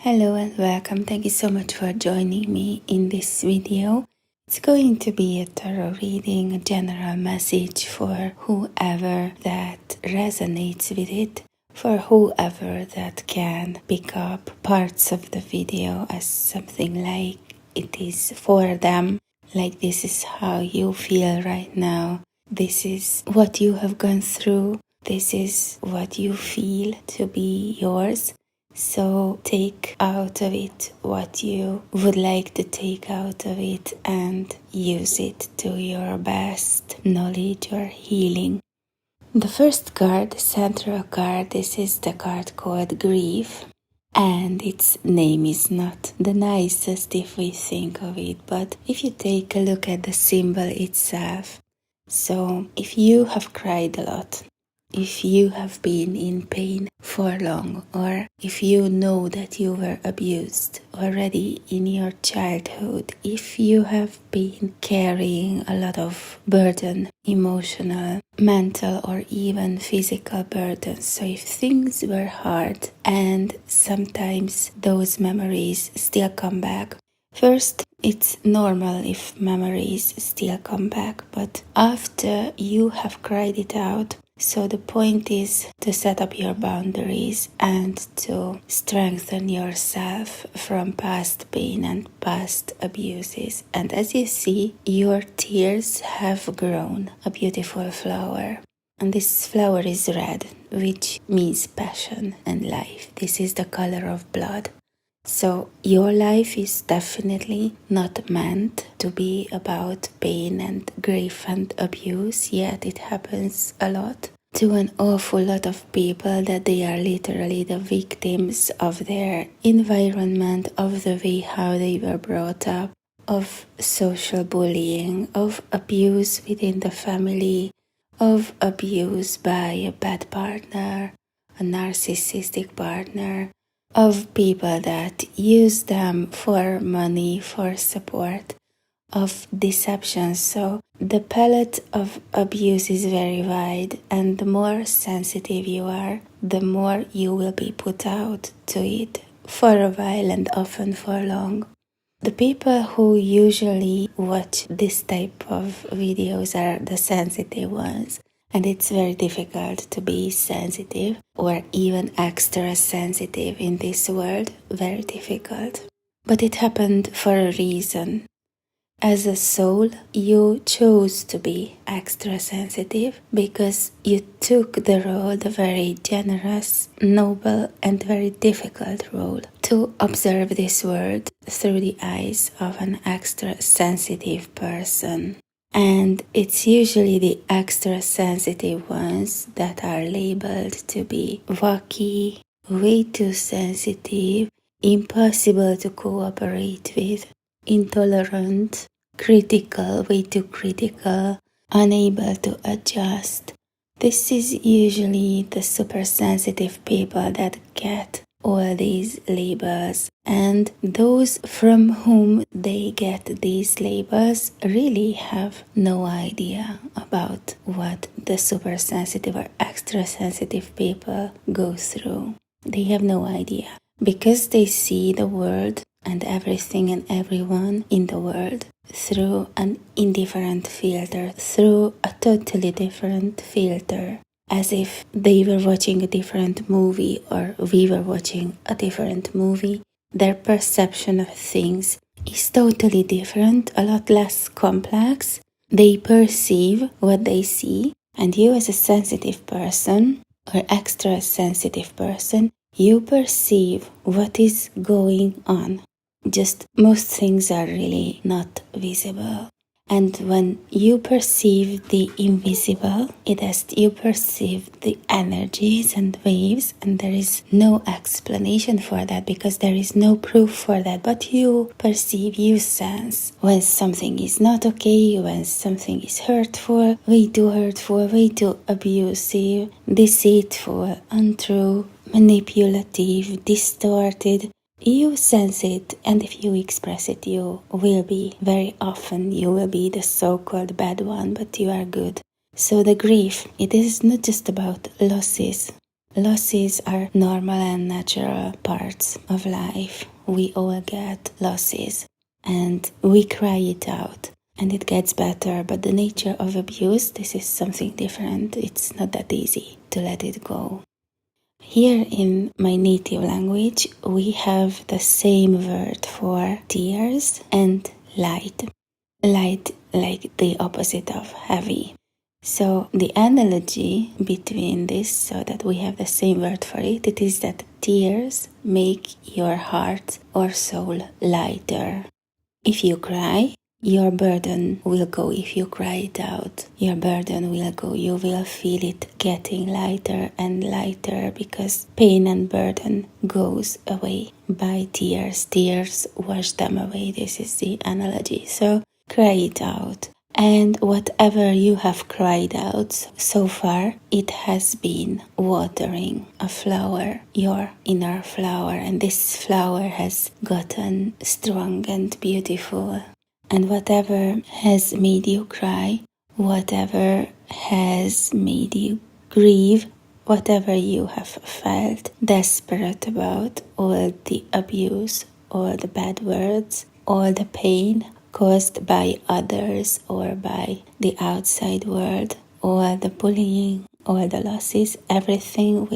Hello and welcome. Thank you so much for joining me in this video. It's going to be a thorough reading, a general message for whoever that resonates with it, for whoever that can pick up parts of the video as something like it is for them, like this is how you feel right now. This is what you have gone through. This is what you feel to be yours. So take out of it what you would like to take out of it and use it to your best knowledge or healing. The first card, the central card, this is the card called Grief. And its name is not the nicest if we think of it, but if you take a look at the symbol itself, so if you have cried a lot, if you have been in pain for long, or if you know that you were abused already in your childhood, if you have been carrying a lot of burden, emotional, mental, or even physical burdens, so if things were hard and sometimes those memories still come back. First, it's normal if memories still come back, but after you have cried it out, so the point is to set up your boundaries and to strengthen yourself from past pain and past abuses. And as you see, your tears have grown a beautiful flower. And this flower is red, which means passion and life. This is the color of blood. So your life is definitely not meant to be about pain and grief and abuse, yet it happens a lot to an awful lot of people that they are literally the victims of their environment, of the way how they were brought up, of social bullying, of abuse within the family, of abuse by a bad partner, a narcissistic partner, of people that use them for money, for support, of deception. So the palette of abuse is very wide, and the more sensitive you are, the more you will be put out to it for a while and often for long. The people who usually watch this type of videos are the sensitive ones. And it's very difficult to be sensitive or even extra sensitive in this world. Very difficult. But it happened for a reason. As a soul, you chose to be extra sensitive because you took the role, the very generous, noble, and very difficult role to observe this world through the eyes of an extra sensitive person. And it's usually the extra sensitive ones that are labeled to be wacky, way too sensitive, impossible to cooperate with, intolerant, critical, way too critical, unable to adjust. This is usually the super sensitive people that get all these labels, and those from whom they get these labels really have no idea about what the super sensitive or extra sensitive people go through. They have no idea because they see the world and everything and everyone in the world through an indifferent filter, through a totally different filter. As if they were watching a different movie or we were watching a different movie. Their perception of things is totally different, a lot less complex. They perceive what they see, and you as a sensitive person or extra sensitive person, you perceive what is going on. Just most things are really not visible. And when you perceive the invisible, it is you perceive the energies and waves, and there is no explanation for that because there is no proof for that. But you perceive, you sense when something is not okay, when something is hurtful, way too abusive, deceitful, untrue, manipulative, distorted. You sense it, and if you express it, you will be the so-called bad one, but you are good. So the grief, it is not just about losses. Losses are normal and natural parts of life. We all get losses and we cry it out and it gets better. But the nature of abuse, this is something different. It's not that easy to let it go. Here in my native language, we have the same word for tears and light. Light like the opposite of heavy. So the analogy between this, so that we have the same word for it, it is that tears make your heart or soul lighter. If you cry, your burden will go. If you cry it out, your burden will go. You will feel it getting lighter and lighter because pain and burden goes away by tears. Tears wash them away. This is the analogy. So cry it out. And whatever you have cried out so far, it has been watering a flower, your inner flower. And this flower has gotten strong and beautiful. And whatever has made you cry, whatever has made you grieve, whatever you have felt desperate about, all the abuse, all the bad words, all the pain caused by others or by the outside world, all the bullying, all the losses, everything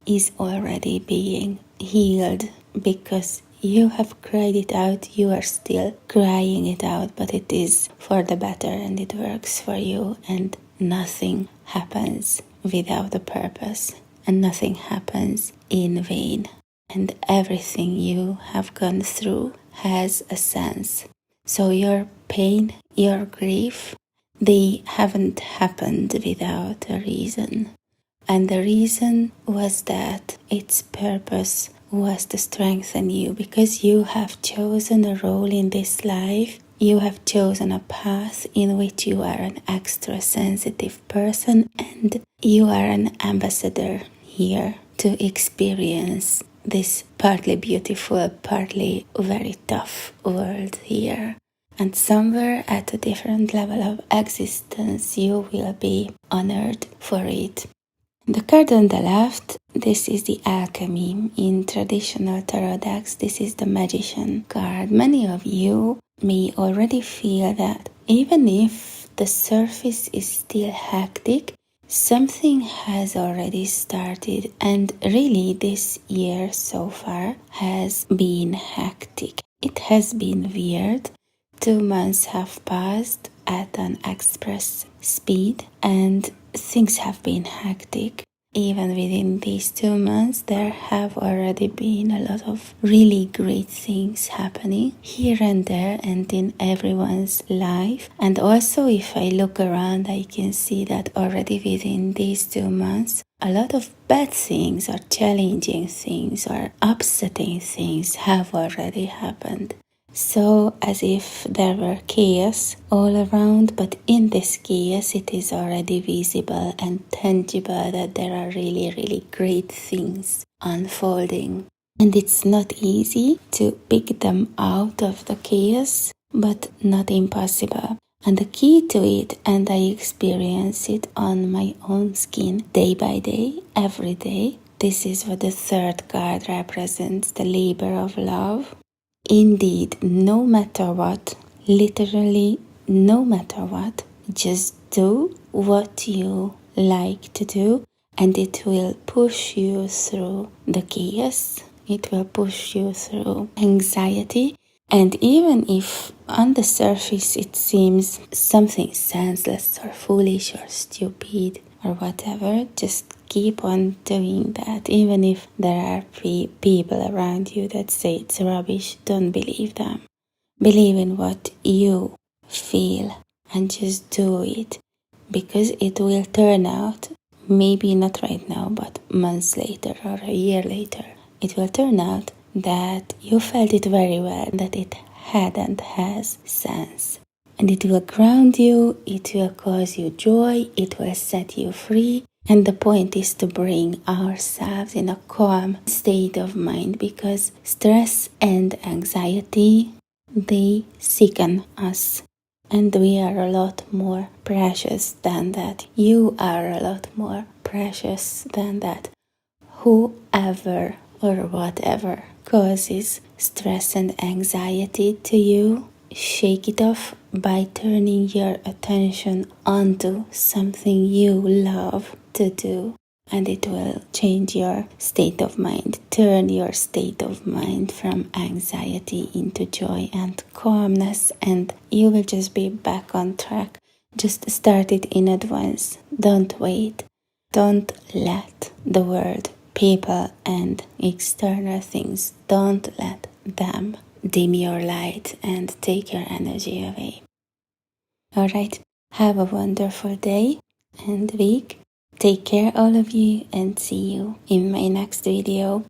is already being healed because you have cried it out. You are still crying it out, but it is for the better and it works for you, and nothing happens without a purpose and nothing happens in vain. And everything you have gone through has a sense. So your pain, your grief, they haven't happened without a reason. And the reason was that its purpose was to strengthen you because you have chosen a role in this life. You have chosen a path in which you are an extra sensitive person and you are an ambassador here to experience this partly beautiful, partly very tough world here. And somewhere at a different level of existence, you will be honored for it. The card on the left, this is the alchemy. In traditional tarot decks, this is the magician card. Many of you may already feel that even if the surface is still hectic, something has already started, and really this year so far has been hectic. It has been weird. 2 months have passed at an express speed and things have been hectic. Even within these 2 months, there have already been a lot of really great things happening here and there and in everyone's life. And also, if I look around, I can see that already within these 2 months, a lot of bad things or challenging things or upsetting things have already happened. So as if there were chaos all around, but in this chaos it is already visible and tangible that there are really, really great things unfolding. And it's not easy to pick them out of the chaos, but not impossible. And the key to it, and I experience it on my own skin day by day, every day, this is what the third card represents, the labor of love. Indeed, no matter what, literally no matter what, just do what you like to do and it will push you through the chaos. It will push you through anxiety. And even if on the surface it seems something senseless or foolish or stupid or whatever, just keep on doing that. Even if there are people around you that say it's rubbish, don't believe them. Believe in what you feel and just do it, because it will turn out, maybe not right now, but months later or a year later, it will turn out that you felt it very well, that it had and has sense. And it will ground you, it will cause you joy, it will set you free. And the point is to bring ourselves in a calm state of mind, because stress and anxiety, they sicken us. And we are a lot more precious than that. You are a lot more precious than that. Whoever or whatever causes stress and anxiety to you, shake it off by turning your attention onto something you love to do, and it will change your state of mind. Turn your state of mind from anxiety into joy and calmness, and you will just be back on track. Just start it in advance. Don't wait. Don't let the world, people, and external things, don't let them dim your light and take your energy away. Alright, have a wonderful day and week. Take care, all of you, and see you in my next video.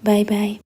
Bye bye.